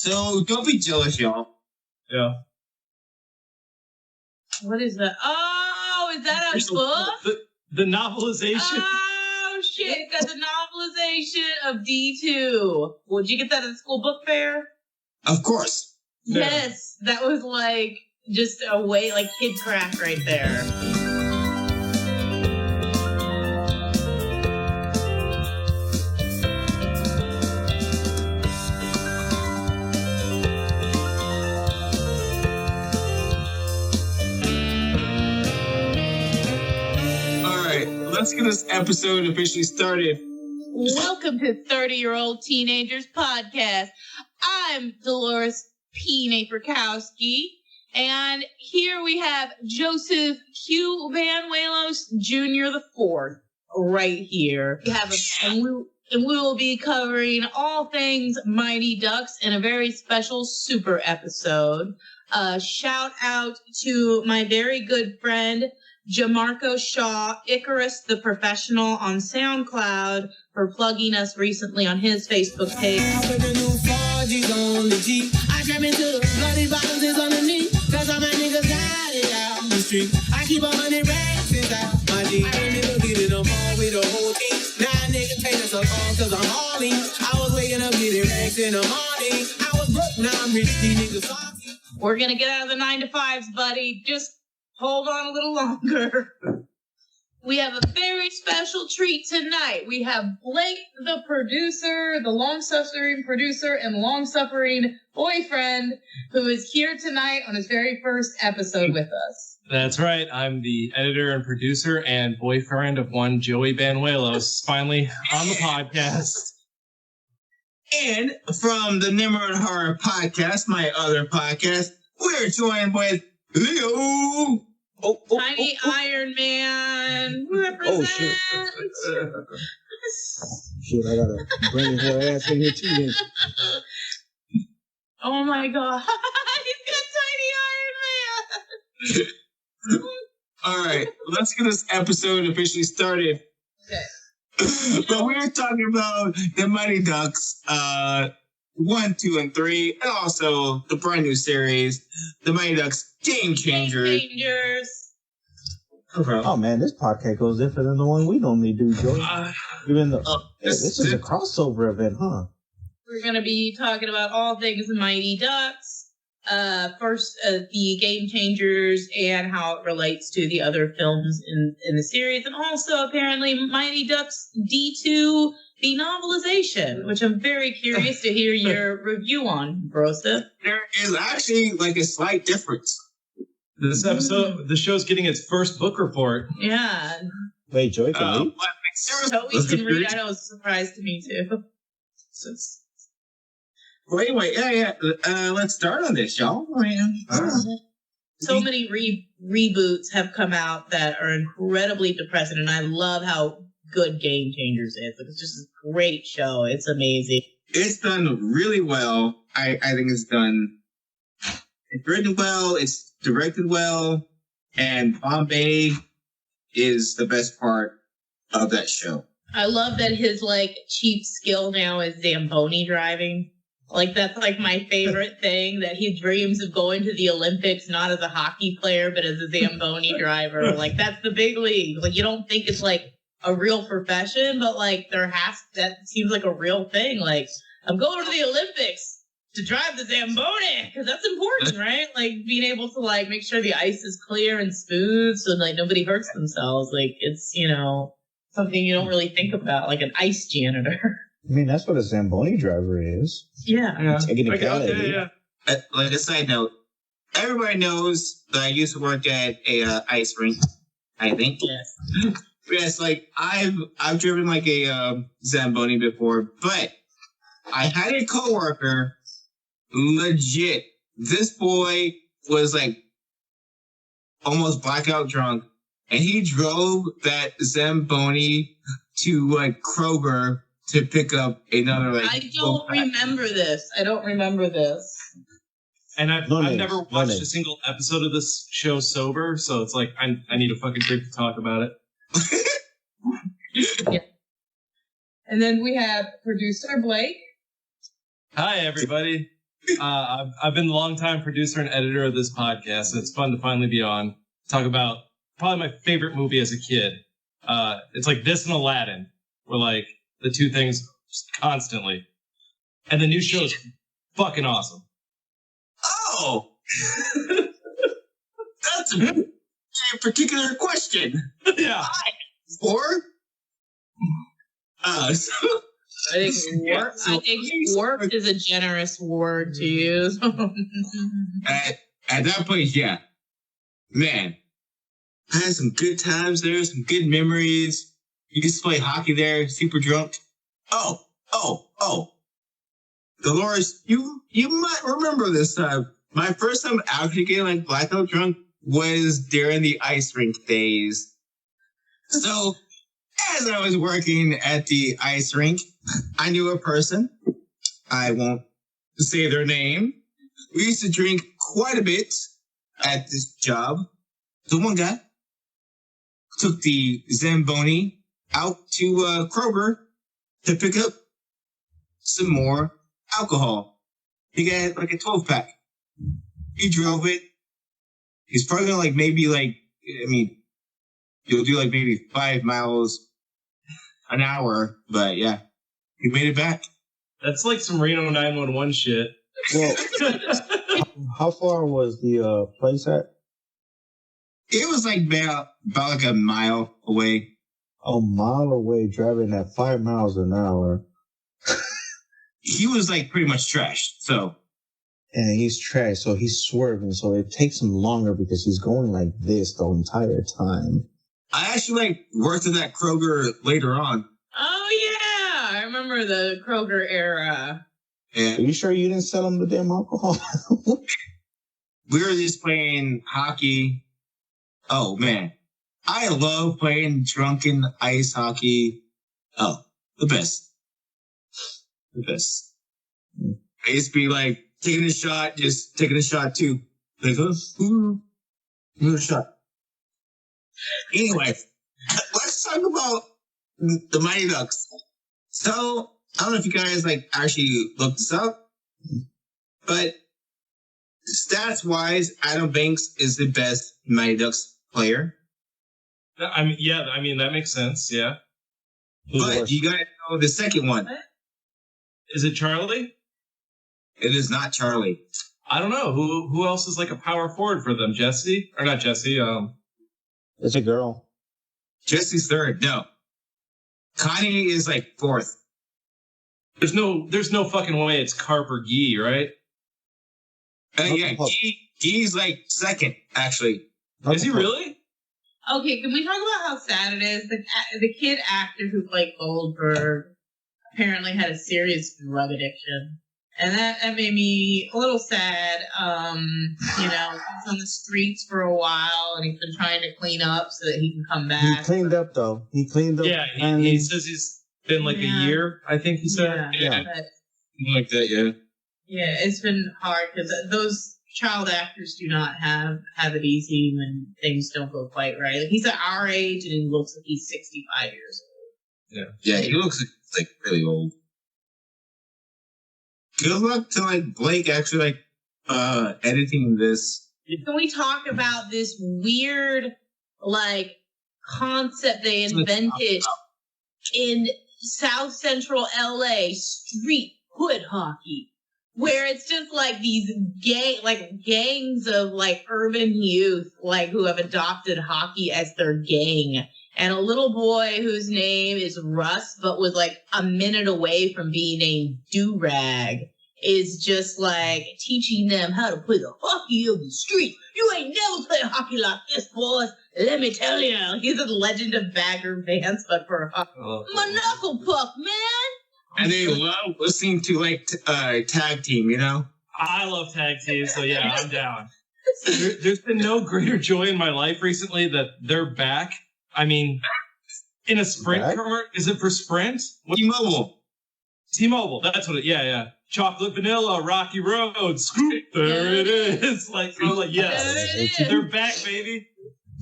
So don't be jealous, y'all. Yeah. What is that? Oh, is that a book? The novelization. Oh, shit. It got the novelization of D2. Well, did you get that at the school book fair? Of course. Yes. That was like just a way, like kid crack right there. Let's get this episode officially started. Welcome to 30-Year-Old Teenagers Podcast. I'm Dolores P. Naperkowski, and here we have Joseph Q. Banuelos Jr. the Fourth right here. We have and we will be covering all things Mighty Ducks in a very special super episode. Shout out to my very good friend Jamarco Shaw, Icarus the Professional on SoundCloud, for plugging us recently on his Facebook page. I put the new 4Gs on the G. I trap into the bloody bottoms is underneath. Cause all my niggas got it out the street. I keep 100 racks inside my G. I ain't never get it no more with the whole team. Now niggas pay us so long cause I'm hauling. I was waking up getting racks in the morning. I was broke, now I'm rich, these niggas salty. We're gonna get out of the 9-to-5s, buddy. Just hold on a little longer. We have a very special treat tonight. We have Blake, the producer, the long-suffering producer and long-suffering boyfriend, who is here tonight on his very first episode with us. That's right. I'm the editor and producer and boyfriend of one Joey Banuelos, finally on the podcast. And from the Nimrod Horror Podcast, my other podcast, we're joined with Leo. Tiny Iron Man. Represent. Oh, shit. Shit, I gotta bring her ass in here too then. Oh my god. He's got Tiny Iron Man. All right, let's get this episode officially started. Okay. But we're talking about the Mighty Ducks 1, 2, and 3, and also the brand new series, the Mighty Ducks Game Changers. Game Changers. Oh man, this podcast goes different than the one we normally do, Joey. Even though this is a crossover event, huh? We're going to be talking about all things Mighty Ducks. First, the Game Changers and how it relates to the other films in the series, and also apparently Mighty Ducks D2, the novelization, which I'm very curious to hear your review on, Brosa. There is actually like a slight difference. This episode, the show's getting its first book report. Yeah. Wait, Joey can read? Joey can read. I know, it's a surprise to me too. Wait, yeah. Let's start on this, y'all. So many reboots have come out that are incredibly depressing, and I love how good Game Changers is. Like, it's just a great show. It's amazing. It's done really well. I think it's written well, it's directed well, and Bombay is the best part of that show. I love that his chief skill now is Zamboni driving. That's my favorite thing, that he dreams of going to the Olympics not as a hockey player but as a Zamboni driver. That's the big league. You don't think it's a real profession, but that seems like a real thing. I'm going to the Olympics to drive the Zamboni, because that's important, right? Being able to make sure the ice is clear and smooth so nobody hurts themselves. It's something you don't really think about, like an ice janitor. I mean, that's what a Zamboni driver is. Yeah. Taking a calorie. Yeah. Like a side note, everybody knows that I used to work at a ice rink, I think. Yes. Yes, I've driven a Zamboni before, but I had a coworker, legit, this boy was almost blackout drunk, and he drove that Zamboni to Kroger to pick up another I don't remember this. And I've never watched a single episode of this show sober, so it's I need a fucking drink to talk about it. Yeah. And then we have producer Blake. Hi, everybody. I've been the longtime producer and editor of this podcast, so it's fun to finally be on. Talk about probably my favorite movie as a kid. It's like this and Aladdin were like the two things constantly. And the new show is fucking awesome. Oh! That's a particular question. Yeah. I think warped is a generous word to use. At that point, yeah. Man, I had some good times there, some good memories. You used to play hockey there, super drunk. Oh. Dolores, you might remember this time. My first time actually getting like blackout drunk was during the ice rink days. So, as I was working at the ice rink, I knew a person. I won't say their name. We used to drink quite a bit at this job. So one guy took the Zamboni out to Kroger to pick up some more alcohol. He got like a 12-pack. He drove it. He's probably gonna you'll do like maybe 5 miles an hour, but yeah, he made it back. That's like some Reno 911 shit. Well, how far was the place at? It was like about like a mile away. A mile away, driving at 5 miles an hour. He was like pretty much trashed, so. And he's trash, so he's swerving, so it takes him longer because he's going like this the entire time. I actually worked at that Kroger later on. Oh yeah, I remember the Kroger era. Yeah. Are you sure you didn't sell him the damn alcohol? We were just playing hockey. Oh man, I love playing drunken ice hockey. Oh, the best. The best. I used to be like taking a shot too. Like, another shot. Anyway, let's talk about the Mighty Ducks. So, I don't know if you guys actually looked this up, but stats wise, Adam Banks is the best Mighty Ducks player. I mean, that makes sense, yeah. But you gotta know the second one. Is it Charlie? It is not Charlie. I don't know. Who else is like a power forward for them? Jesse? Or not Jesse, It's a girl. Jesse's third. No. Connie is fourth. There's no fucking way it's Carp or Guy, right? Yeah, Guy's second, actually. Is he really? Okay, can we talk about how sad it is? The kid actor who played Goldberg apparently had a serious drug addiction. And that made me a little sad. He's on the streets for a while, and he's been trying to clean up so that he can come back. He cleaned up, though. He cleaned up. Yeah, he says he's been a year, I think he said. Yeah. Like that, yeah. Yeah, it's been hard because those child actors do not have it easy when things don't go quite right. He's at our age, and he looks like he's 65 years old. Yeah, he looks really old. Good luck to Blake actually editing this. Can we talk about this weird concept they invented in South Central LA, street hood hockey, where it's just these gangs of urban youth who have adopted hockey as their gang. And a little boy whose name is Russ, but was a minute away from being named Do-Rag, is just teaching them how to play the hockey of the street. You ain't never played hockey like this, boys. Let me tell you. He's a Legend of Bagger Vance, but for hockey. My knuckle puck, man. And they love listening to tag team, you know? I love tag team, so yeah, I'm down. There's been no greater joy in my life recently that they're back. I mean, in a Sprint car, is it for Sprint? T-Mobile, that's what yeah. Chocolate vanilla, rocky road, scoop, there it is. Yes, they're back, baby.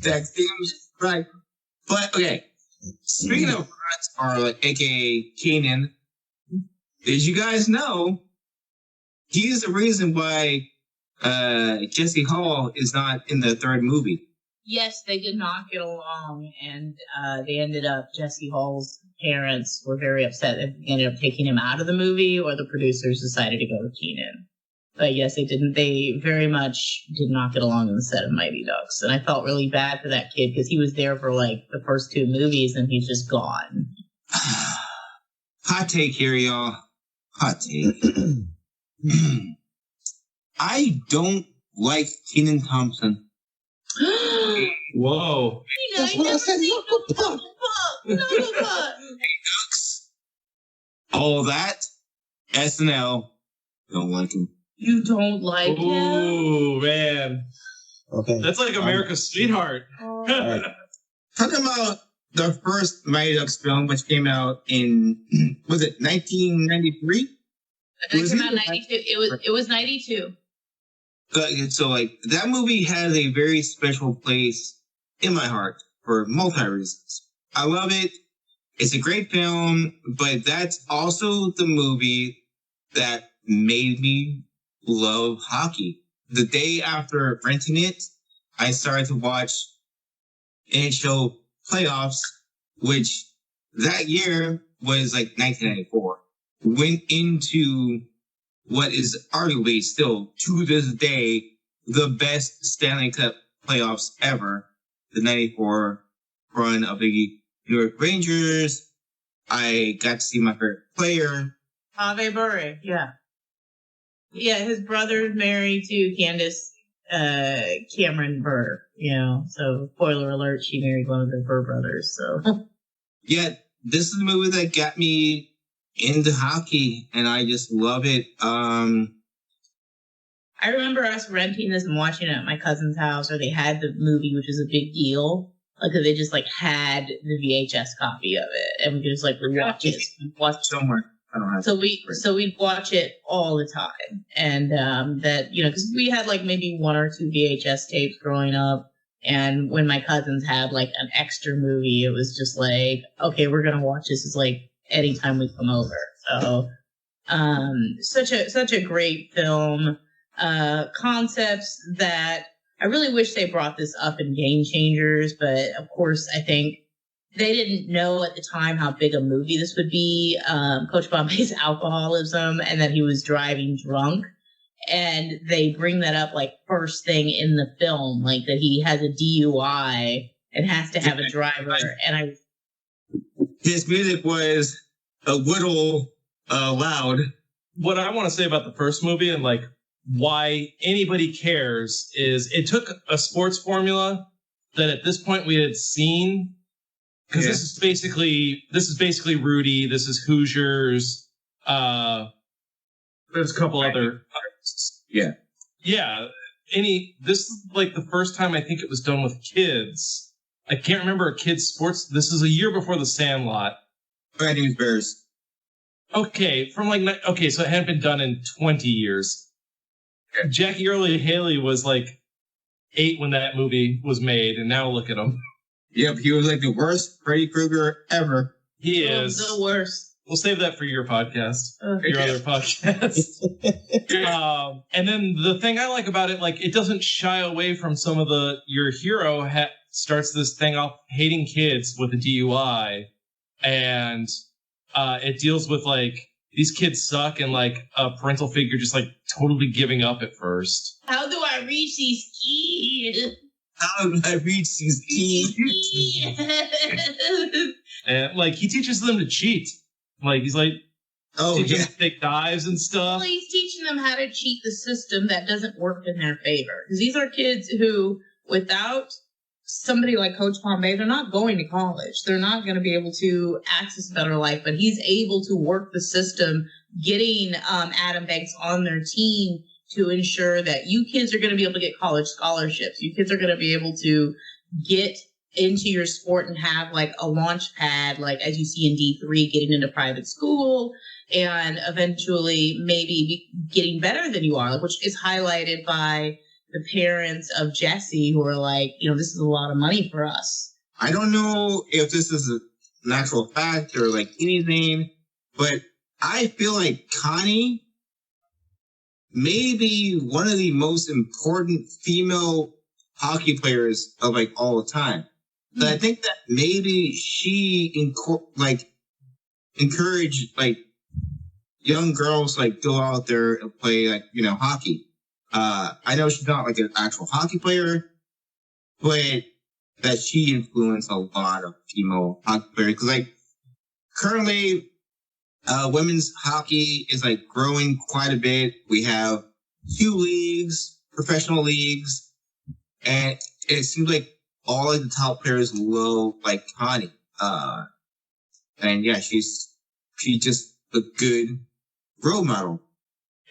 Tag teams, right. But, okay, speaking of Russ, or aka Keenan, did you guys know He's the reason why Jesse Hall is not in the third movie. Yes, they did not get along, and they ended up, Jesse Hall's parents were very upset that they ended up taking him out of the movie, or the producers decided to go with Keenan. But yes, they very much did not get along on the set of Mighty Ducks. And I felt really bad for that kid because he was there for like the first 2 movies and he's just gone. Hot take here, y'all. Hot take. I don't like Kenan Thompson. Whoa. That's what I said. Ducks. All that. SNL. Don't like him. You don't like him? Ooh, man. Okay. That's like America's sweetheart. Right. Talking about the first Mighty Ducks film, which came out in, was it 1993? It came out in 92. It was 92. So, like, that movie has a very special place in my heart for multi reasons. I love it. It's a great film, but that's also the movie that made me love hockey. The day after renting it, I started to watch NHL playoffs, which that year was like 1994. Went into what is arguably still to this day the best Stanley Cup playoffs ever. The 94 run of the New York Rangers. I got to see my favorite player. Ave Burry, yeah. Yeah, his brother's married to Candace Cameron Burr, so spoiler alert, she married one of the Burr brothers, so. Yeah, this is the movie that got me into hockey, and I just love it. I remember us renting this and watching it at my cousin's house, or they had the movie, which was a big deal, because they just, had the VHS copy of it, and we could just, watch it. Watch it somewhere. So we'd watch it all the time, and because we had maybe 1 or 2 VHS tapes growing up, and when my cousins had an extra movie, it was just okay, we're gonna watch this anytime we come over. So such a great film, concepts that I really wish they brought this up in Game Changers, but of course I think they didn't know at the time how big a movie this would be. Coach Bombay's alcoholism and that he was driving drunk. And they bring that up first thing in the film, that he has a DUI and has to have a driver. And his music was a little loud. What I want to say about the first movie and why anybody cares is it took a sports formula that at this point we had seen. Because this is basically Rudy. This is Hoosiers. There's a couple other. Yeah. Yeah. This is the first time I think it was done with kids. I can't remember a kid's sports. This is a year before The Sandlot. Bad News Bears. Okay, so it hadn't been done in 20 years. Okay. Jackie Earle Haley was 8 when that movie was made, and now look at him. Yep, he was the worst Freddy Krueger ever. He is. The worst. We'll save that for your podcast. Your other podcast. And then the thing I like about it, it doesn't shy away from some of your hero starts this thing off hating kids with a DUI. And it deals with these kids suck and a parental figure just totally giving up at first. How do I reach these kids? How do I reach these kids? And he teaches them to cheat. He's teaching them to take dives and stuff. Well, he's teaching them how to cheat the system that doesn't work in their favor. Because these are kids who, without somebody like Coach Bombay, they're not going to college. They're not going to be able to access a better life. But he's able to work the system, getting Adam Banks on their team to ensure that you kids are going to be able to get college scholarships. You kids are going to be able to get into your sport and have a launch pad, as you see in D3, getting into private school and eventually maybe getting better than you are, which is highlighted by the parents of Jesse who are this is a lot of money for us. I don't know if this is an actual fact or anything, but I feel like Connie maybe one of the most important female hockey players of like all time. So I think that maybe she encouraged like young girls like go out there and play like, you know, hockey. I know she's not like an actual hockey player, but that she influenced a lot of female hockey players. Because like currently, women's hockey is like growing quite a bit. We have 2 leagues, professional leagues, and it seems like all of the top players love like Connie. And yeah, she's just a good role model.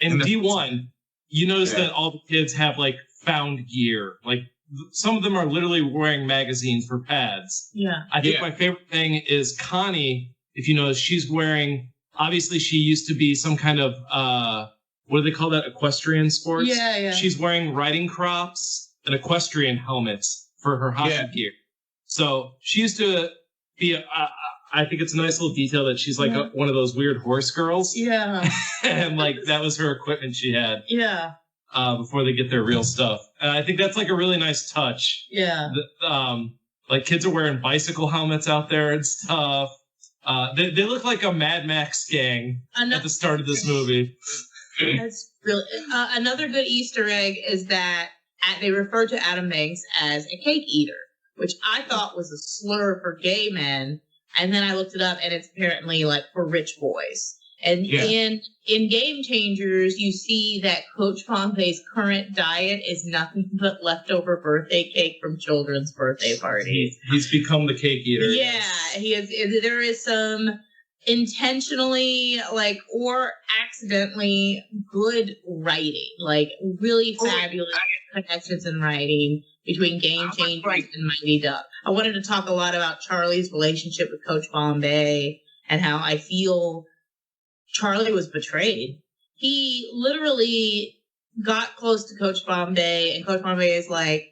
In D1, you notice that all the kids have like found gear. Like some of them are literally wearing magazines for pads. Yeah. I think my favorite thing is Connie. If you notice, she's wearing, obviously she used to be some kind of, what do they call that? Equestrian sports? Yeah. She's wearing riding crops and equestrian helmets for her hockey gear. So she used to be, I think it's a nice little detail that she's like one of those weird horse girls. Yeah. And like that was her equipment she had. Yeah. Before they get their real stuff. And I think that's like a really nice touch. Yeah. Like kids are wearing bicycle helmets out there and stuff. They look like a Mad Max gang at the start of this movie. That's really another good Easter egg is that they refer to Adam Banks as a cake eater, which I thought was a slur for gay men. And then I looked it up, and it's apparently like for rich boys. And in Game Changers, you see that Coach Pompey's current diet is nothing but leftover birthday cake from children's birthday parties. He's become the cake eater. Yeah, he is. There is some intentionally, like, or accidentally good writing, like really fabulous connections in writing between Game Changers and Mighty Duck. I wanted to talk a lot about Charlie's relationship with Coach Bombay and how I feel Charlie was betrayed. He literally got close to Coach Bombay, and Coach Bombay is like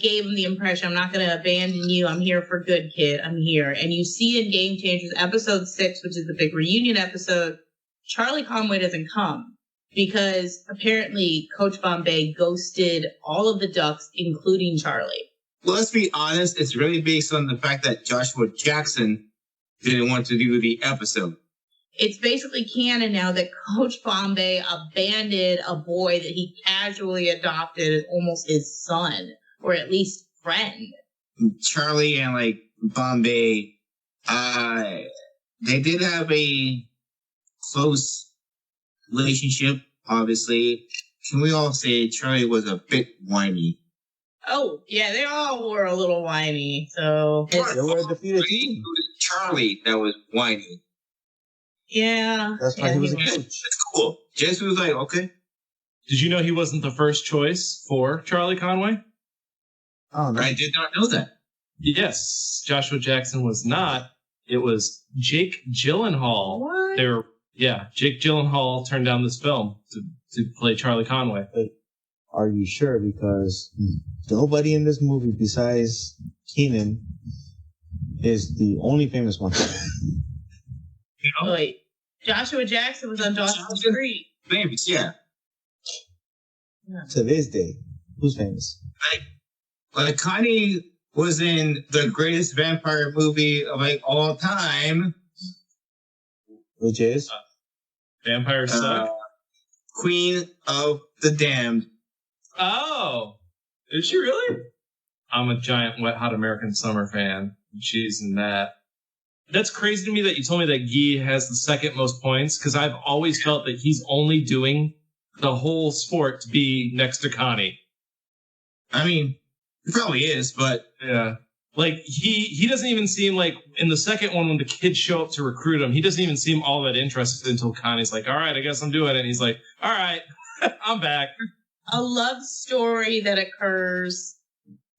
gave him the impression, I'm not going to abandon you. I'm here for good, kid. I'm here. And you see in Game Changers, episode 6, which is the big reunion episode, Charlie Conway doesn't come because apparently Coach Bombay ghosted all of the Ducks, including Charlie. Well, let's be honest. It's really based on the fact that Joshua Jackson didn't want to do the episode. It's basically canon now that Coach Bombay abandoned a boy that he casually adopted as almost his son, or at least friend. Charlie and like Bombay, they did have a close relationship, obviously. Can we all say Charlie was a bit whiny? Oh, yeah, they all were a little whiny, so... They were a defeated team. It was Charlie that was whiny. Yeah. That's why he was a coach. That's cool. Jesse was like, okay. Did you know he wasn't the first choice for Charlie Conway? Oh, no. I did not know that. Yes, Joshua Jackson was not. It was Jake Gyllenhaal. What? Jake Gyllenhaal turned down this film to play Charlie Conway. Are you sure? Because nobody in this movie besides Keenan is the only famous one. Wait, Joshua Jackson was on Dawson's Creek. Famous, yeah. To this day, who's famous? Like Connie was in the greatest vampire movie of like all time, Which is? Vampire Suck. Queen of the Damned. Oh, is she really? I'm a giant Wet Hot American Summer fan. She's in that. That's crazy to me that you told me that Guy has the second most points, because I've always felt that he's only doing the whole sport to be next to Connie. I mean, he probably is, but yeah. Like, he doesn't even seem like, in the second one, when the kids show up to recruit him, he doesn't even seem all that interested until Connie's like, all right, I guess I'm doing it. And he's like, all right, I'm back. A love story that occurs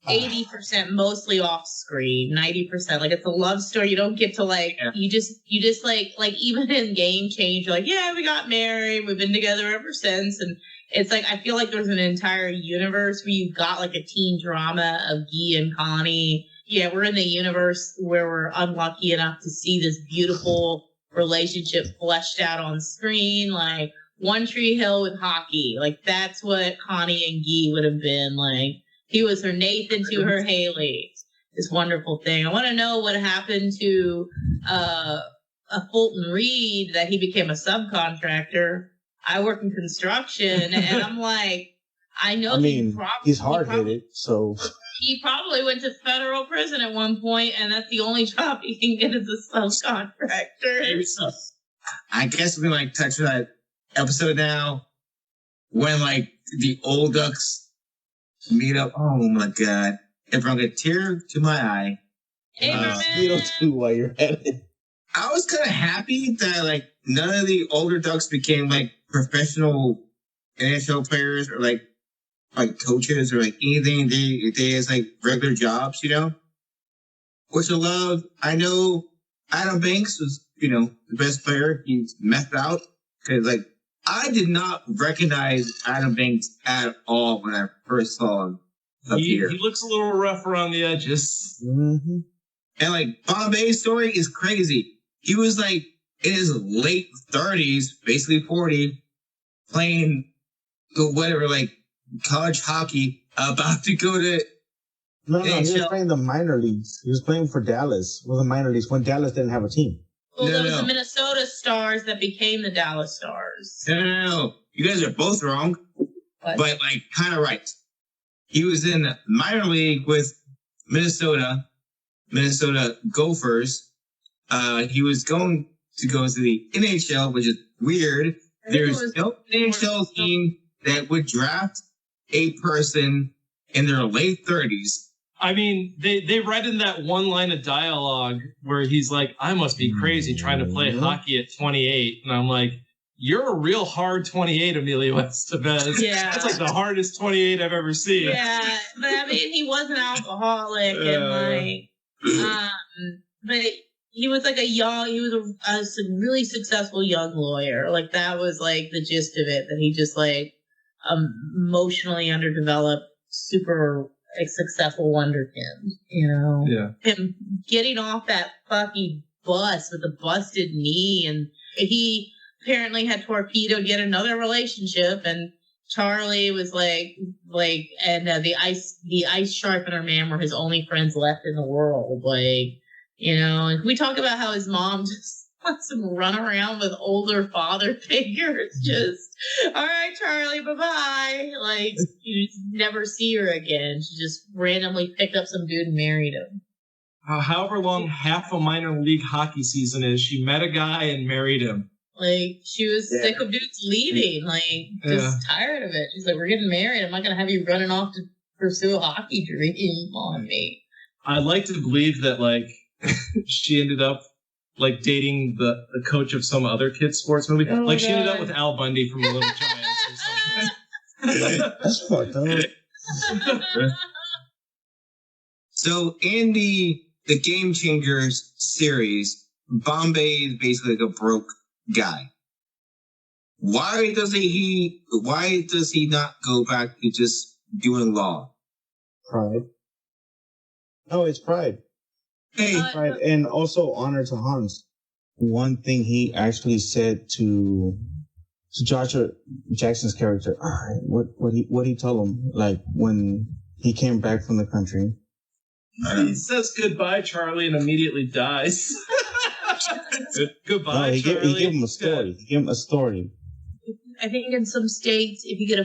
80% mostly off screen, 90%. Like, it's a love story. You don't get to, like, you just like even in Game Change, you're like, yeah, we got married. We've been together ever since. And it's like, I feel like there's an entire universe where you've got like a teen drama of Guy and Connie. Yeah, we're in the universe where we're unlucky enough to see this beautiful relationship fleshed out on screen. Like, One Tree Hill with hockey. Like, that's what Connie and Guy would have been like. He was her Nathan to her Haley. This wonderful thing. I want to know what happened to a Fulton Reed, that he became a subcontractor. I work in construction, and I'm like, I know. He's hard-headed, so... He probably went to federal prison at one point, and that's the only job he can get as a subcontractor. I guess we can, like, touch on that episode now when, like, the old ducks meet up. Oh, my God. It brought a tear to my eye. Mosquito too while you're at it. I was kind of happy that, like, none of the older ducks became, like, professional NHL players or, like coaches or, like, anything. They as, like, regular jobs, you know? Which I love. I know Adam Banks was, you know, the best player. He's messed out. Because, like, I did not recognize Adam Banks at all when I first saw him up here. He looks a little rough around the edges. Mm-hmm. And, like, Bombay's story is crazy. He was, like, in his late 30s, basically 40, playing whatever, like, college hockey, about to go to... No, he was playing the minor leagues. He was playing for Dallas, with the minor leagues, when Dallas didn't have a team. Well, there was the Minnesota Stars that became the Dallas Stars. No. You guys are both wrong, but, like, kind of right. He was in the minor league with Minnesota Gophers. He was going to go to the NHL, which is weird. There's no NHL team that would draft a person in their late 30s. I mean, they read in that one line of dialogue where he's like, I must be crazy trying to play hockey at 28. And I'm like, you're a real hard 28, Emilio Estevez. Yeah. That's like the hardest 28 I've ever seen. Yeah, but I mean, he was an alcoholic and but he was like he was a really successful young lawyer. Like, that was like the gist of it, that he just like emotionally underdeveloped, super successful wonderkind, you know? Yeah. Him getting off that fucking bus with a busted knee, and he apparently had torpedoed yet another relationship, and Charlie was and the ice sharpener man were his only friends left in the world. Like, you know, and we talk about how his mom just lets him run around with older father figures. Just, all right, Charlie, bye-bye. Like, you just never see her again. She just randomly picked up some dude and married him. However long half a minor league hockey season is, she met a guy and married him. Like, she was sick of dudes leaving, like, just tired of it. She's like, we're getting married. I'm not going to have you running off to pursue a hockey dream on me. I like to believe that, like, she ended up, like, dating the coach of some other kid's sports movie. Oh, like, she ended up with Al Bundy from The Little Giants or something. That's fucked up. So, in the Game Changers series, Bombay is basically like a broke guy. Why does he not go back to just doing law? Pride. No, it's pride. Hey, Pride, and also honor to Hans. One thing he actually said to Joshua Jackson's character, what he told him, like, when he came back from the country. He says goodbye, Charlie, and immediately dies. Goodbye, He Charlie. gave him a story. He gave him a story. I think in some states, if you get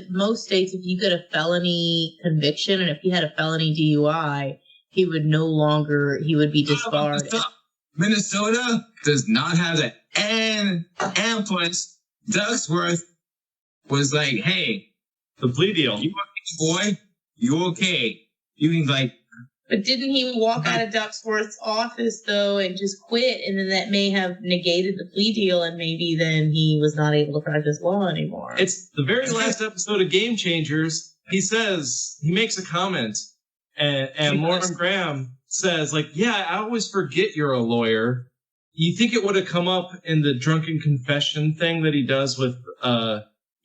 most states, if you get a felony conviction, and if he had a felony DUI, he would be disbarred. Minnesota does not have that. And plus, Ducksworth was like, hey, The plea deal. you okay, boy? You okay? You can, like... But didn't he walk out of Ducksworth's office, though, and just quit? And then that may have negated the plea deal, and maybe then he was not able to practice law anymore. It's the very last episode of Game Changers. He makes a comment, and Lauren Graham says, like, yeah, I always forget you're a lawyer. You think it would have come up in the drunken confession thing that he does with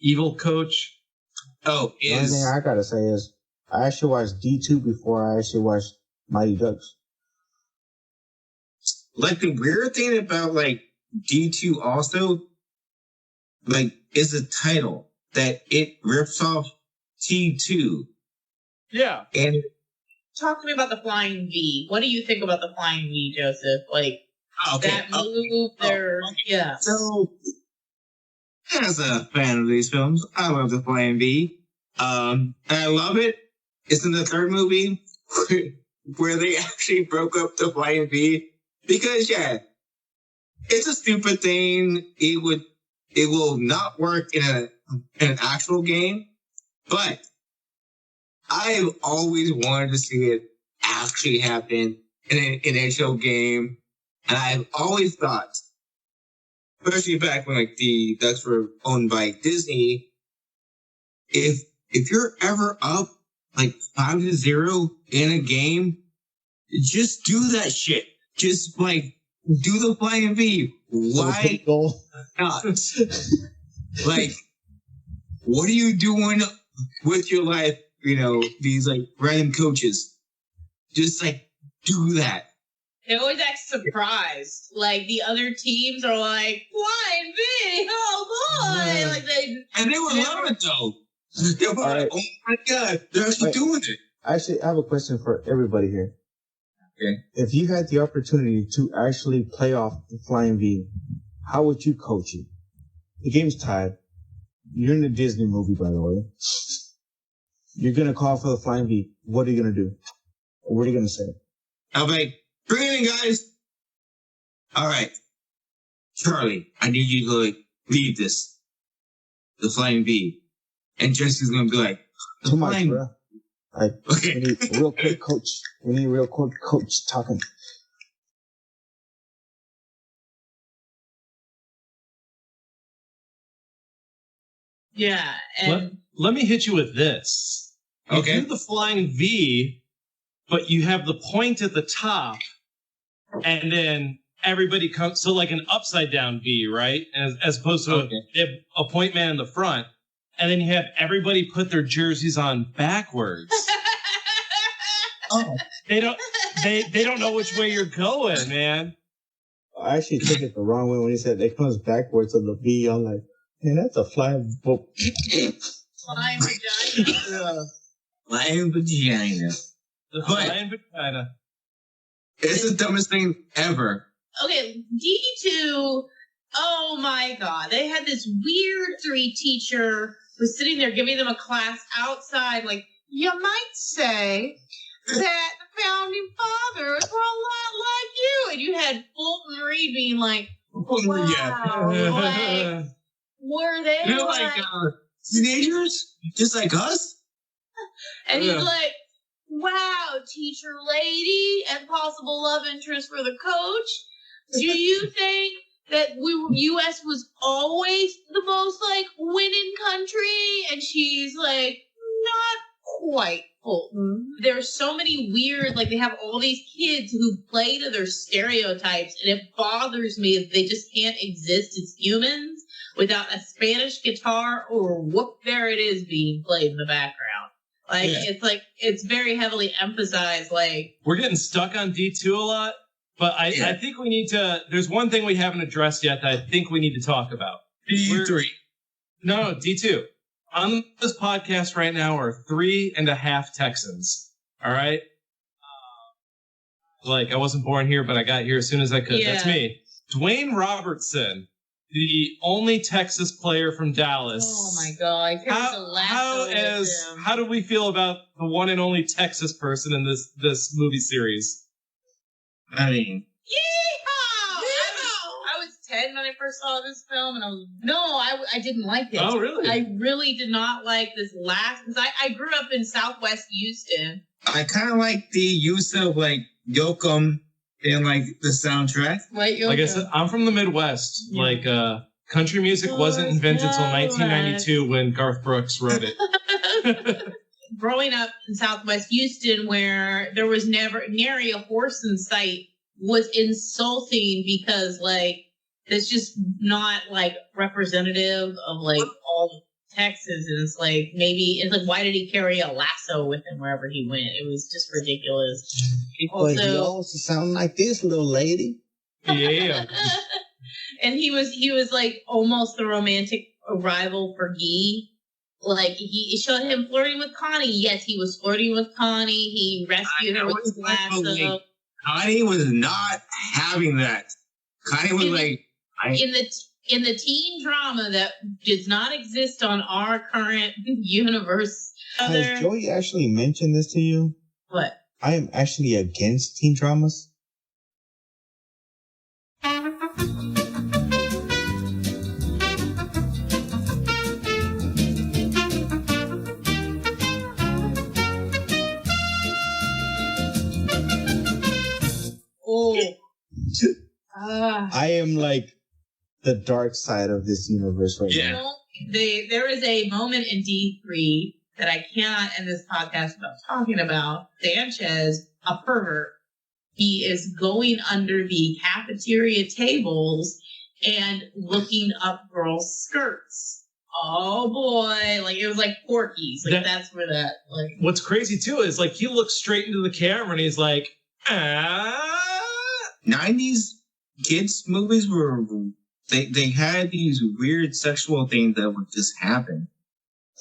Evil Coach? Oh, the only thing I gotta say is, I actually watched D2 before I actually watched Mighty Ducks. Like, the weird thing about, like, D2 also, is a title that it rips off T2. Yeah. And Talk to me about the Flying V. What do you think about the Flying V, Joseph? Like, that move, yeah. So, as a fan of these films, I love the Flying V. And I love it. It's in the third movie where they actually broke up the Flying V. Because, yeah, it's a stupid thing. It will not work in an actual game. But I've always wanted to see it actually happen in an actual game. And I've always thought, especially back when the Ducks were owned by Disney, if you're ever up 5-0 in a game, just do that shit. Just do the Flying V. Why not? What are you doing with your life? These random coaches. Just do that. They always act surprised. The other teams are like, Flying V, oh boy! And they would love it though. They were like, oh my god, they're actually doing it. Actually, I have a question for everybody here. Okay. If you had the opportunity to actually play off the Flying V, how would you coach it? The game's tied. You're in the Disney movie, by the way. You're going to call for the Flying V. What are you going to do? What are you going to say? I'll be like, bring it in, guys. All right. Charlie, I need you to lead this. The Flying V. And Jesse's going to be like, too much, bro. Okay. We need real quick coach. We need real quick coach talking. Yeah. And let me hit you with this. Okay. You do the Flying V, but you have the point at the top, and then everybody comes, so an upside down V, right? As opposed to a point man in the front. And then you have everybody put their jerseys on backwards. They don't know which way you're going, man. I actually took it the wrong way when he said it comes backwards on the V. I'm like, man, that's a flying book. Flying vagina. Flying vagina. The flying vagina. It's the dumbest thing ever. Okay, D2, oh my god. They had this weird history teacher who was sitting there giving them a class outside, you might say that the founding fathers were a lot like you. And you had Fulton Reed being like, wow, were they teenagers? Just like us? And he's like, wow, teacher lady and possible love interest for the coach. Do you think that U.S. was always the most winning country? And she's like, not quite, Fulton. There's so many weird, they have all these kids who play to their stereotypes, and it bothers me that they just can't exist as humans without a Spanish guitar or whoop, there it is being played in the background. It's very heavily emphasized, We're getting stuck on D2 a lot, but I think we need to, there's one thing we haven't addressed yet that I think we need to talk about. D3. No, D2. On this podcast right now are 3.5 Texans. All right? I wasn't born here, but I got here as soon as I could. Yeah. That's me. Dwayne Robertson, the only Texas player from Dallas. oh my god, how do we feel about the one and only Texas person in this movie series? I mean, yeehaw! I was 10 when I first saw this film, and I didn't like it. Oh, really? I really did not like this because I grew up in Southwest Houston. I kind of like the use of Yoakum in the soundtrack. What, Like I said, I'm from the Midwest. Yeah. Country music wasn't invented till 1992 when Garth Brooks wrote it. Growing up in Southwest Houston, where there was nary a horse in sight, was insulting because that's just not representative of all Texas. And it's why did he carry a lasso with him wherever he went? It was just ridiculous. But you also sound like this little lady. Yeah. And he was almost the romantic a rival for Guy. Like, he showed him flirting with Connie. Yes, he was flirting with Connie. He rescued her with his lasso. Connie was not having that. Connie was in the teen drama that does not exist on our current universe. Has Joey actually mentioned this to you? What? I am actually against teen dramas. Oh. I am like the dark side of this universe right now. There is a moment in D3 that I cannot end this podcast without talking about. Sanchez, a pervert, he is going under the cafeteria tables and looking up girls' skirts. Oh boy, like it was like Porky's. Like that's where that like. What's crazy too is like he looks straight into the camera and he's like, 90s kids movies were they had these weird sexual things that would just happen.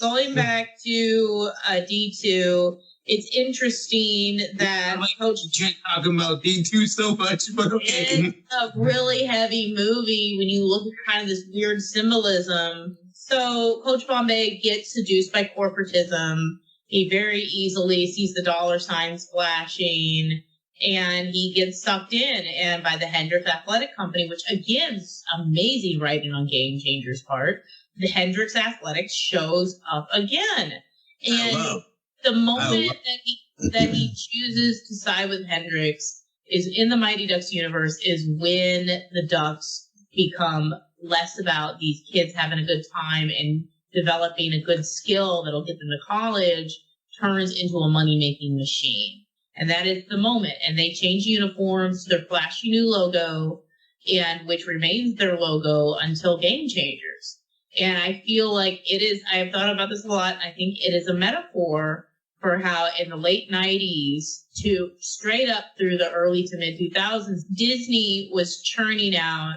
Going back to D2, it's interesting that Coach can't talk about D2 so much, but okay. It's a really heavy movie when you look at kind of this weird symbolism. So Coach Bombay gets seduced by corporatism. He very easily sees the dollar signs flashing, and he gets sucked in and by the Hendricks Athletic Company, which again is amazing writing on Game Changer's part. The Hendricks Athletics shows up again. And the moment that he chooses to side with Hendricks is in the Mighty Ducks universe is when the Ducks become less about these kids having a good time and developing a good skill that'll get them to college, turns into a money-making machine. And that is the moment. And they change uniforms to their flashy new logo, and which remains their logo until Game Changers. And I feel like it is, I've thought about this a lot. I think it is a metaphor for how in the late 90s to straight up through the early to mid 2000s, Disney was churning out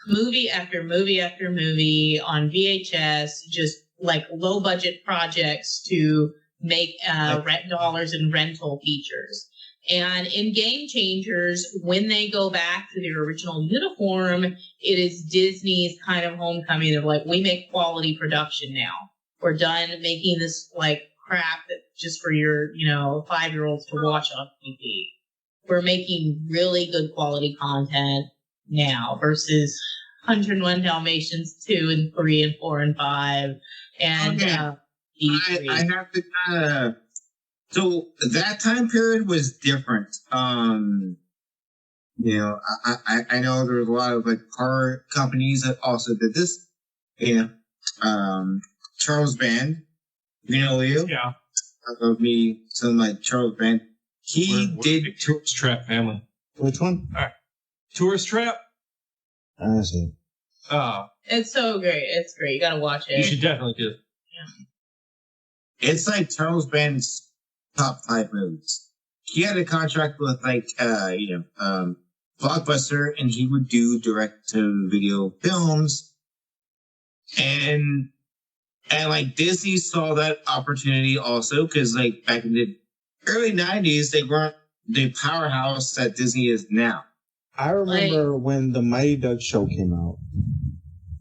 movie after movie after movie on VHS, just like low budget projects to make rent dollars and rental features. And in Game Changers, when they go back to their original uniform, it is Disney's kind of homecoming of like, we make quality production now. We're done making this like crap that just for your, 5-year-olds to watch on TV. We're making really good quality content now versus 101 Dalmatians 2 and 3 and 4 and 5 and I have to kind of. So that time period was different. I know there was a lot of like car companies that also did this. Charles Band, Leo. Yeah. Of me, something like Charles Band. He did Tourist Trap family. Which one? All right. Tourist Trap. I see. Oh, it's so great. It's great. You gotta watch it. You should definitely do it. Yeah. It's like Charles Band's top 5 movies. He had a contract with Blockbuster, and he would do direct-to-video films. And like Disney saw that opportunity also, because like back in the early 90s, they weren't the powerhouse that Disney is now. I remember when the Mighty Ducks show came out.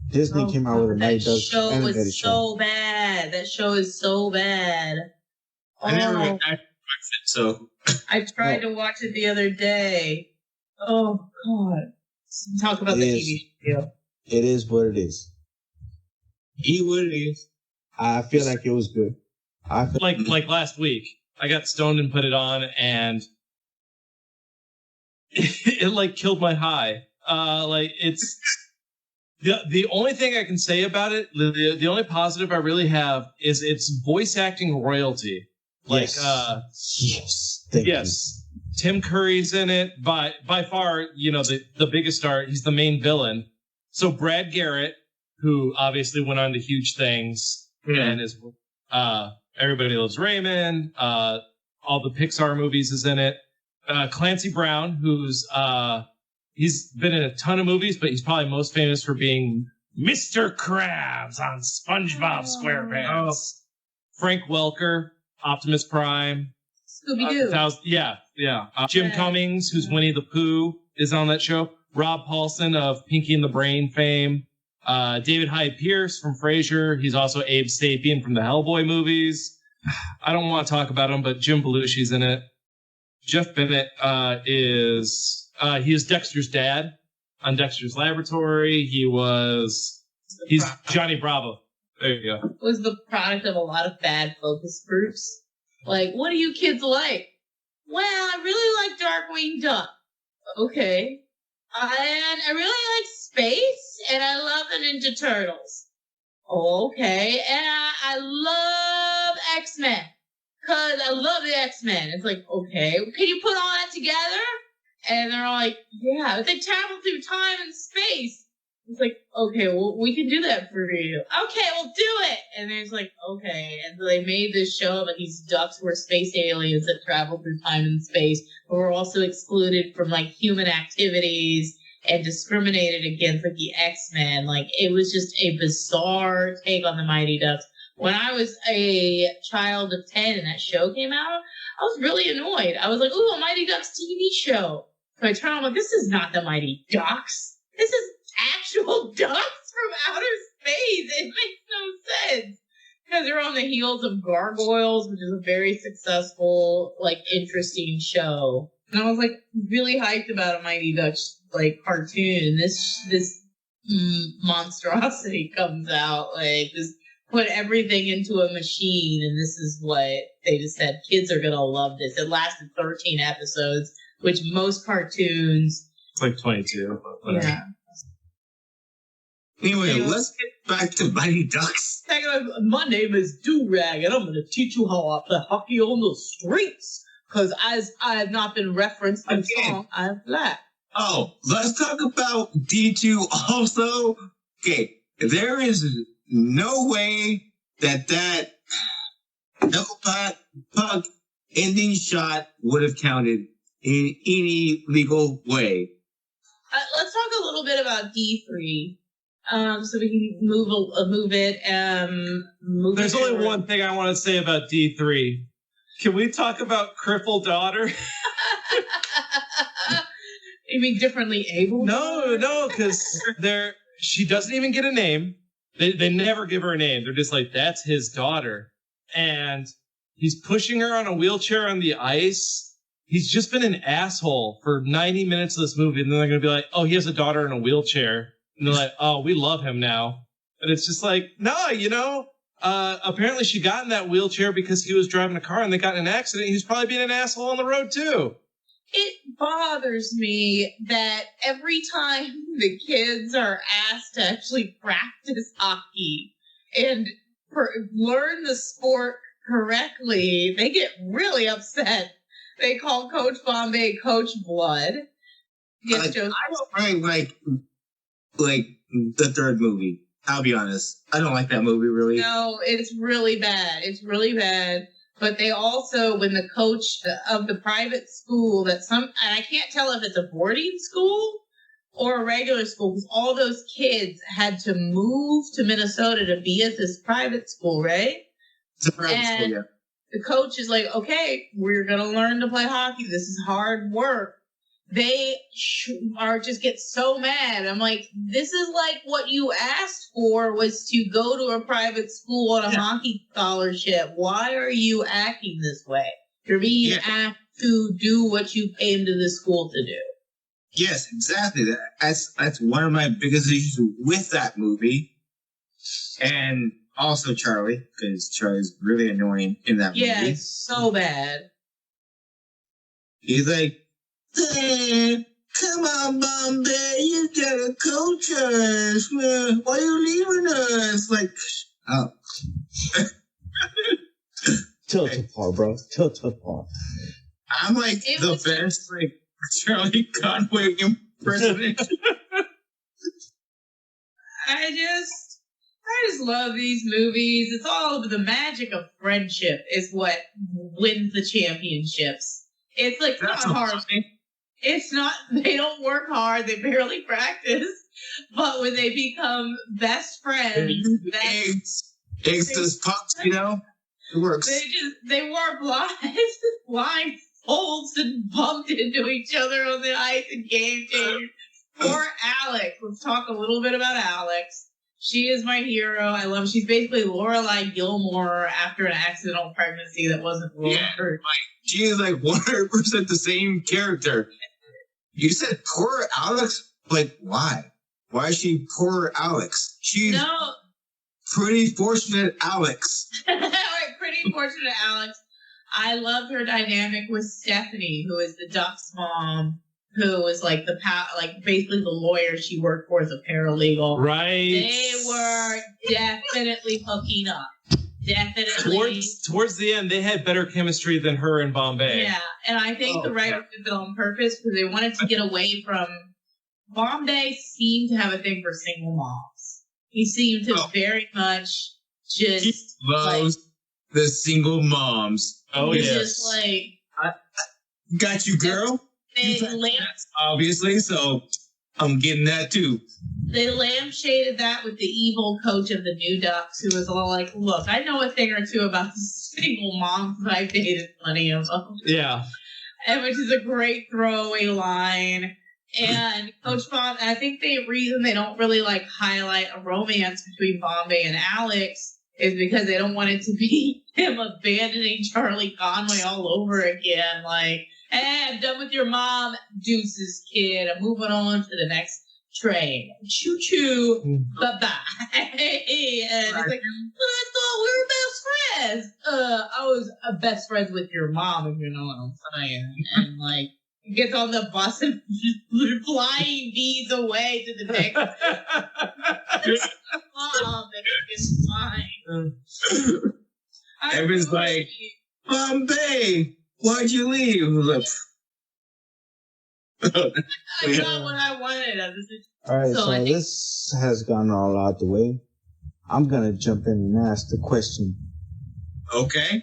Disney came out with a Mighty Ducks show. That show was so bad. That show is so bad. I never watched it, so. I tried to watch it the other day. Oh, God. Talk about the TV show. It is what it is. What it is. I feel like it was good. Like last week, I got stoned and put it on, and it like killed my high. It's the only thing I can say about it. The only positive I really have is its voice acting royalty. Like, yes. Thank you. Tim Curry's in it by far. The biggest star. He's the main villain. So Brad Garrett, who obviously went on to huge things, and is Everybody Loves Raymond. All the Pixar movies is in it. Clancy Brown, who's he's been in a ton of movies, but he's probably most famous for being Mr. Krabs on SpongeBob SquarePants. Frank Welker, Optimus Prime. Scooby-Doo. Jim Cummings, who's Winnie the Pooh, is on that show. Rob Paulson of Pinky and the Brain fame. David Hyde Pierce from Frasier. He's also Abe Sapien from the Hellboy movies. I don't want to talk about him, but Jim Belushi's in it. Jeff Bennett is Dexter's dad on Dexter's Laboratory. He's Johnny Bravo. There you go. Was the product of a lot of bad focus groups. Like, what do you kids like? Well, I really like Darkwing Duck. Okay. And I really like space, and I love the Ninja Turtles. Okay. And I love X-Men. Because I love the X-Men. It's like, okay, can you put all that together? And they're all like, yeah, but they travel through time and space. It's like, okay, well, we can do that for you. Okay, we'll do it. And it's like, okay. And so they made this show about these ducks who are space aliens that travel through time and space, but were also excluded from, like, human activities and discriminated against, like, the X-Men. Like, it was just a bizarre take on the Mighty Ducks. When I was a child of 10 and that show came out, I was really annoyed. I was like, ooh, a Mighty Ducks TV show. So I turned on, like, this is not the Mighty Ducks. This is actual ducks from outer space. It makes no sense. Because they're on the heels of Gargoyles, which is a very successful, like, interesting show. And I was, like, really hyped about a Mighty Ducks, like, cartoon. This monstrosity comes out, like, this put everything into a machine, and this is what they just said, kids are gonna love this. It lasted 13 episodes, which most cartoons... It's like 22. Yeah. Anyway, let's get back to Mighty Ducks. My name is Do-Rag, and I'm gonna teach you how I play hockey on the streets. Because as I have not been referenced in song, I'm black. Oh, let's talk about D2 also. Okay, there is no way that no puck ending shot would have counted in any legal way. Let's talk a little bit about D3, so we can move it. There's only one thing I want to say about D3. Can we talk about crippled daughter? You mean differently able? No, because she doesn't even get a name. They never give her a name. They're just like, that's his daughter. And he's pushing her on a wheelchair on the ice. He's just been an asshole for 90 minutes of this movie. And then they're going to be like, oh, he has a daughter in a wheelchair. And they're like, oh, we love him now. And it's just like, no, apparently she got in that wheelchair because he was driving a car and they got in an accident. He's probably being an asshole on the road too. It bothers me that every time the kids are asked to actually practice hockey and learn the sport correctly, they get really upset. They call Coach Bombay Coach Blood. I don't really like the third movie. I'll be honest. I don't like that movie, really. No, it's really bad. It's really bad. But they also, when the coach of the private school and I can't tell if it's a boarding school or a regular school, because all those kids had to move to Minnesota to be at this private school, right? It's a private school, yeah. The coach is like, okay, we're going to learn to play hockey. This is hard work. They just get so mad. I'm like, this is like what you asked for was to go to a private school on a hockey scholarship. Why are you acting this way? You're being asked to do what you came to the school to do. Yes, exactly. That's one of my biggest issues with that movie. And also Charlie, because Charlie's really annoying in that movie. Yeah, it's so bad. He's like, hey, come on, Bombay, you gotta coach us. Why are you leaving us? Like, oh. Tilt apart, bro. Tilt apart. I'm like best, like, Charlie Conway impersonation. I just love these movies. It's all the magic of friendship is what wins the championships. It's like That's not hard. it's not, they don't work hard, they barely practice, but when they become best friends, eggs just pops, you know? It works. They wore blindfolds and bumped into each other on the ice and game changers. Poor Alex. Let's talk a little bit about Alex. She is my hero. I love her. She's basically Lorelai Gilmore after an accidental pregnancy that wasn't her. She is like 100% the same character. You said poor Alex? Like, why? Why is she poor Alex? She's pretty fortunate Alex. Pretty fortunate Alex. I loved her dynamic with Stephanie, who is the Duck's mom, who was like basically the lawyer she worked for as a paralegal. Right. They were definitely hooking up. Definitely. Towards the end, they had better chemistry than her and Bombay. Yeah, and I think the writers did that on purpose because they wanted to get away from. Bombay seemed to have a thing for single moms. He seemed to very much just he loves the single moms. Oh yes. Just like got you, girl. Obviously, so I'm getting that too. They lampshaded that with the evil coach of the New Ducks, who was all like, "Look, I know a thing or two about the single moms that I've dated plenty of them." Yeah, and which is a great throwaway line. And Coach Bombay, I think the reason they don't really like highlight a romance between Bombay and Alex is because they don't want it to be him abandoning Charlie Conway all over again. Like, hey, I'm done with your mom, deuces, kid. I'm moving on to the next train. Choo choo, bye bye. And it's like, but I thought we were best friends. I was best friends with your mom, if you know what I'm saying. And like, gets on the bus and flying bees away to the next. It's fine. Evan's like, Bombay, why'd you leave? I got what I wanted. All right, so this has gone all out the way. I'm gonna jump in and ask the question. Okay.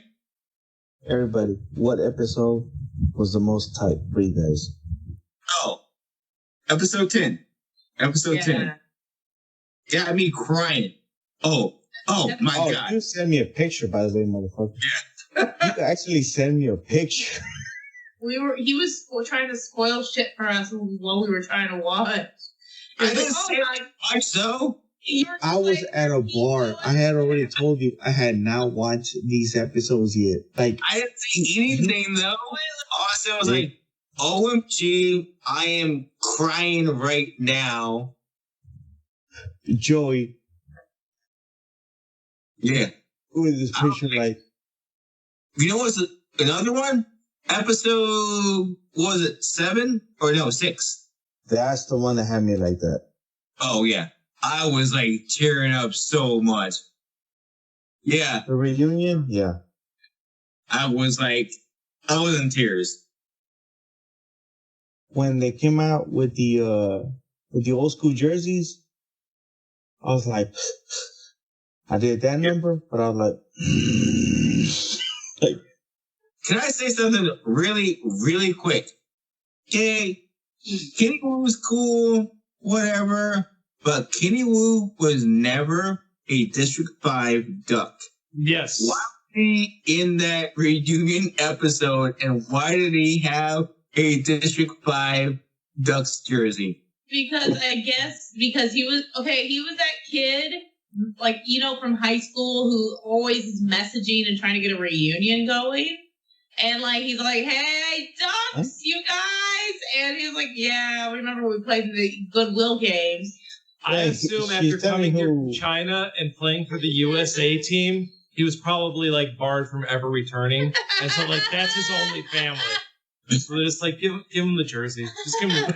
Everybody, what episode was the most tight for you guys? Oh, episode 10. Episode 10. Got me crying. Oh my God. You send me a picture, by the way, motherfucker. Yeah. You could actually send me a picture. He was trying to spoil shit for us while we were trying to watch. I didn't say much, though. I was at a bar. I had already told you I had not watched these episodes yet. Like, I didn't see anything though. Also, I was like, OMG, I am crying right now. Joey. Yeah. Who is this picture like? You know what's another one? Episode, was it 7? Or no, 6? That's the one that had me like that. Oh, yeah. I was like tearing up so much. Yeah. The reunion? Yeah. I was in tears. When they came out with the old school jerseys, I was like, I did that number, but I was like, can I say something really, really quick? Okay, Kenny Wu was cool, whatever, but Kenny Wu was never a District 5 Duck. Yes. Why was he in that reunion episode, and why did he have a District 5 Ducks jersey? Because he was that kid, like, you know, from high school who always is messaging and trying to get a reunion going. And, like, he's like, hey, Ducks, you guys. And he's like, yeah, remember we played the Goodwill games. I assume after coming here from China and playing for the USA team, he was probably, like, barred from ever returning. And so, like, that's his only family. So they're just like, give him the jersey. Just give him.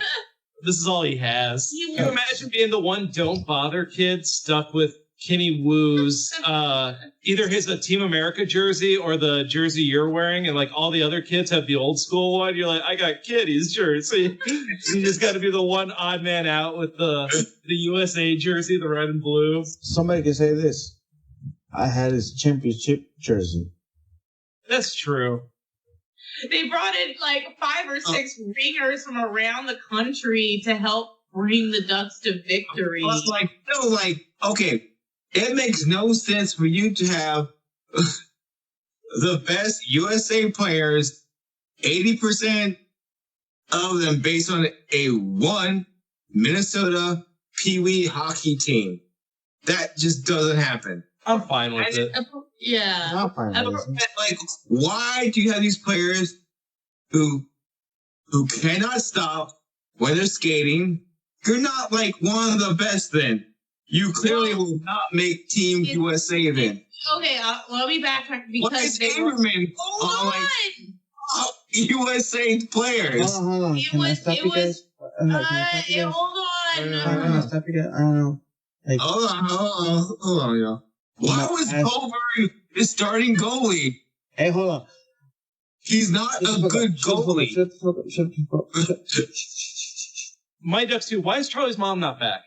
This is all he has. Can you imagine being the one don't bother kid stuck with Kenny Wu's either his Team America jersey or the jersey you're wearing, and like all the other kids have the old school one. You're like, I got Kenny's jersey. You just got to be the one odd man out with the USA jersey, the red and blue. Somebody can say this. I had his championship jersey. That's true. They brought in like 5 or 6 ringers from around the country to help bring the Ducks to victory. Okay, it makes no sense for you to have the best USA players, 80% of them based on a one Minnesota Pee Wee hockey team. That just doesn't happen. I'm fine with it. Yeah. I'm fine with it. Like, why do you have these players who cannot stop when they're skating? You're not like one of the best then. You clearly will not make Team USA then. Okay, let me backtrack because Averman hold on. USA players. Hold on. Can I stop you guys? Hold on. Can I stop you guys? I don't know. Like, Hold on, y'all. Why was Colburn the starting goalie? Hey, hold on. He's not a good goalie. My Ducks too. Why is Charlie's mom not back?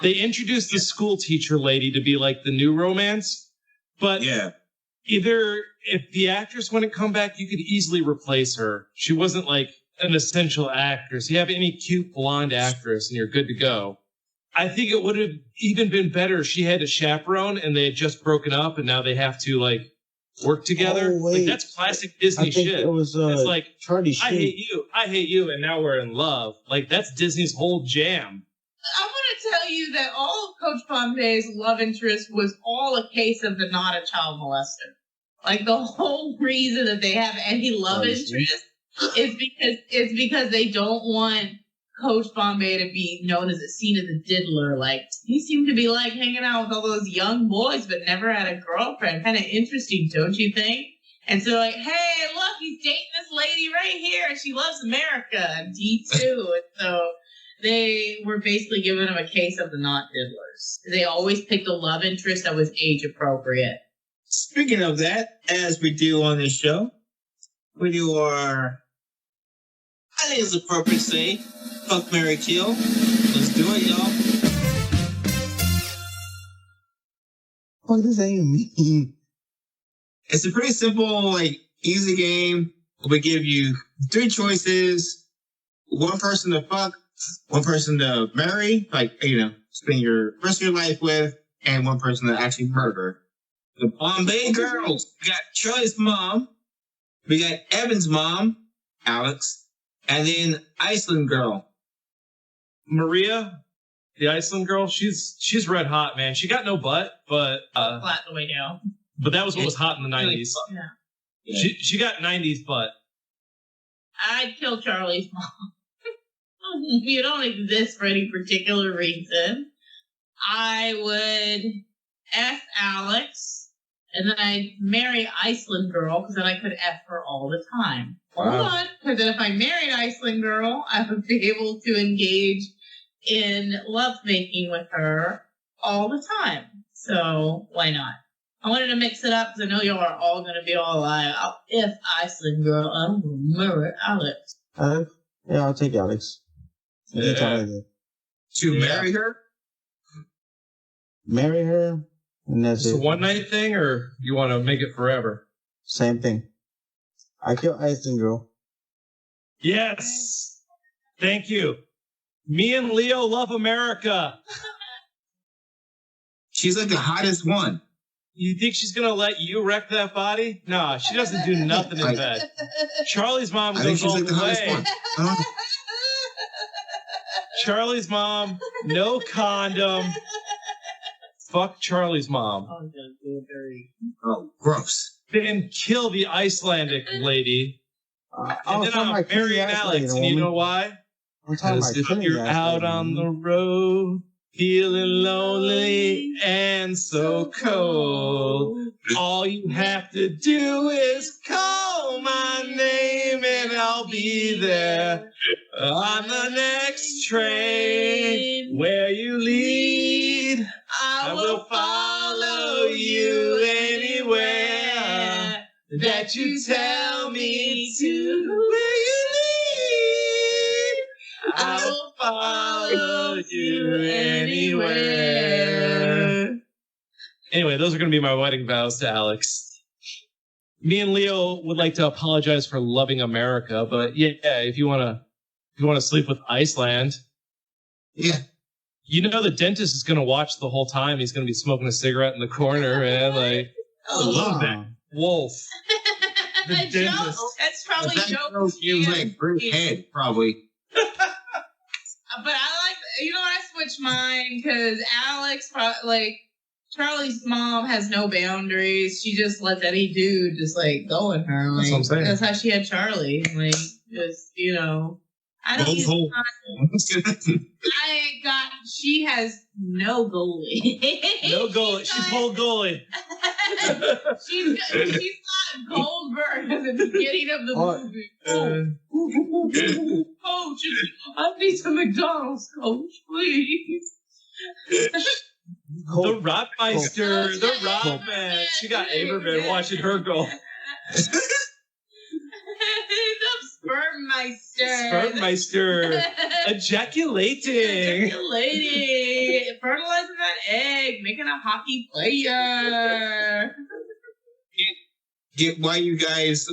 They introduced the school teacher lady to be like the new romance, but either if the actress wouldn't come back, you could easily replace her. She wasn't like an essential actress. You have any cute blonde actress and you're good to go. I think it would have even been better if she had a chaperone and they had just broken up and now they have to like work together. Oh, wait. Like that's classic Disney shit. It was it's like Charlie I hate you, and now we're in love. Like that's Disney's whole jam. I want to tell you that all of Coach Bombay's love interest was all a case of the not a child molester. Like the whole reason that they have any love interest is because they don't want Coach Bombay to be known as seen as a diddler. Like he seemed to be like hanging out with all those young boys, but never had a girlfriend. Kind of interesting, don't you think? And so like, hey, look, he's dating this lady right here, and she loves America and D2. And so they were basically giving him a case of the not diddlers. They always picked a love interest that was age appropriate. Speaking of that, as we do on this show, we do our, I think it's appropriate to say, fuck, marry, kill. Let's do it, y'all. What does that even mean? It's a pretty simple, like, easy game. We give you 3 choices. One person to fuck, one person to marry, like, spend your rest of your life with, and one person to actually murder. The Bombay girls. We got Charlie's mom. We got Evan's mom, Alex, and then Iceland girl. Maria, the Iceland girl, she's red hot, man. She got no butt, but Flat the way down. But that was what was hot in the 90s. Yeah. She got 90s butt. I'd kill Charlie's mom. You don't exist for any particular reason. I would F Alex, and then I'd marry Iceland girl, because then I could F her all the time. Hold on, because then if I married Iceland girl, I would be able to engage in lovemaking with her all the time. So why not? I wanted to mix it up because I know y'all are all going to be all like, I'll F Iceland girl, I don't remember Alex. Yeah, I'll take Alex. To marry her? Marry her, and that's It's it. a one night thing, or you want to make it forever? Same thing. I kill Iceland girl. Yes! Thank you. Me and Leo love America. She's like the hottest one. You think she's going to let you wreck that body? Nah, she doesn't do nothing in bed. Charlie's mom goes all the way. Charlie's mom, no condom. Fuck Charlie's mom. Oh, gross. Then kill the Icelandic lady. And then I'm marrying Alex. And you know why? Because if you're out on the road, feeling lonely and so cold, all you have to do is call my name and I'll be there on the next train where you lead. I will follow you anywhere that you tell me to. Where you lead, I will follow you anywhere. Anyway, those are going to be my wedding vows to Alex. me and Leo would like to apologize for loving America, but yeah, if you want to sleep with Iceland, Yeah. you know the dentist is going to watch the whole time. He's going to be smoking a cigarette in the corner, man. Like, I love that. Wolf. The Joe, dentist. that's probably That Joe. girl gives like great head, probably. But I like, you know what? I switched mine because Alex, like, Charlie's mom has no boundaries. She just lets any dude just like go in her. Like, That's what I'm saying. That's how she had Charlie. Like, just, you know, I don't. She has no goalie. No goalie. She's whole goalie. she's not Goldberg at the beginning of the movie. Coach, I need some McDonald's, Coach, please. The Rottmeister, the Rottman. She got Averman watching her goal. The Spermmeister. Spermmeister. Ejaculating. Fertilizing that egg. Making a hockey player. Get why you guys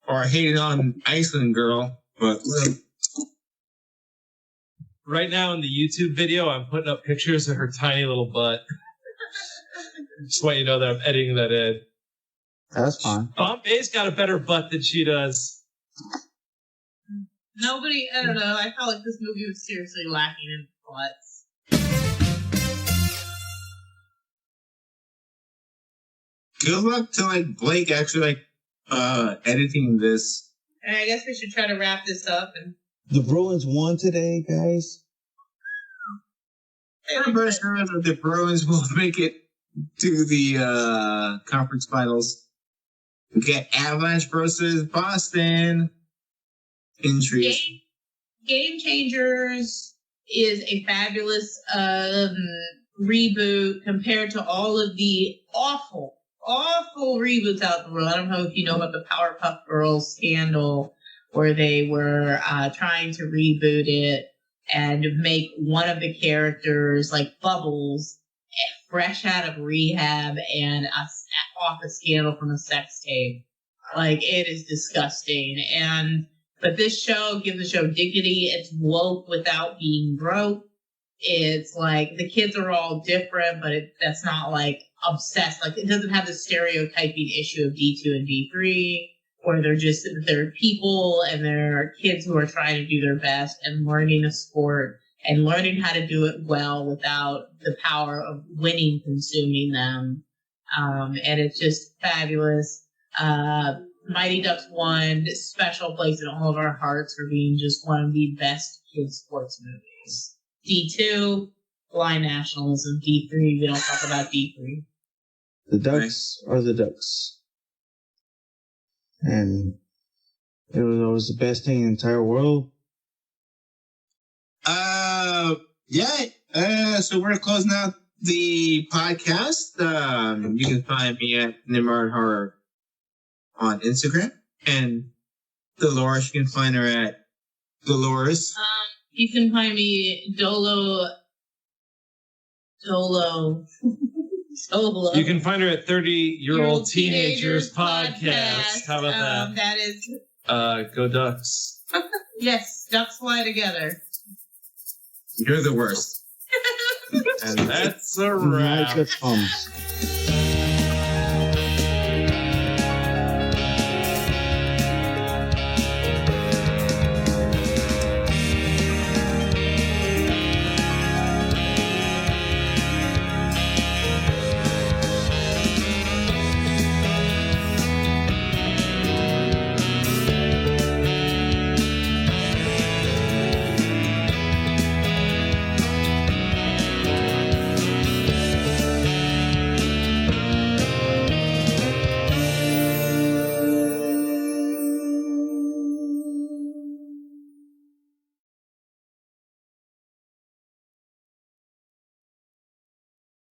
are hating on Iceland girl, but right now in the YouTube video, I'm putting up pictures of her tiny little butt. Just want you to know that I'm editing that in. That's fine. Bombay's got a better butt than she does. Nobody, I don't know, I felt like this movie was seriously lacking in butts. good luck to like Blake actually editing this. And I guess we should try to wrap this up. And The Bruins won today, guys. I'm pretty sure that the Bruins will make it to the conference finals. We get Avalanche versus Boston. Injuries. Game Changers is a fabulous reboot compared to all of the awful reboots out in the world. I don't know if you know about the Powerpuff Girls scandal where they were trying to reboot it and make one of the characters like Bubbles fresh out of rehab and off a scandal from a sex tape. Like, it is disgusting. But this show gives the show dignity. It's woke without being broke. It's like the kids are all different, but that's not like obsessed. Like, it doesn't have the stereotyping issue of D2 and D3, where they're people and they're kids who are trying to do their best and learning a sport and learning how to do it well without the power of winning consuming them. And it's just fabulous. Mighty Ducks 1, special place in all of our hearts for being just one of the best kids sports movies. D2, blind nationalism. D3, we don't talk about D3. The Ducks are the Ducks. And it was always the best thing in the entire world. So we're closing out the podcast. You can find me at Nimrod Horror on Instagram, and Dolores, you can find her at Dolores. You can find me Dolo. You can find her at 30-Year-Old Teenagers Podcast. How about that? That is. Go Ducks. Yes, ducks fly together. You're the worst. And that's a wrap. Magic thumbs.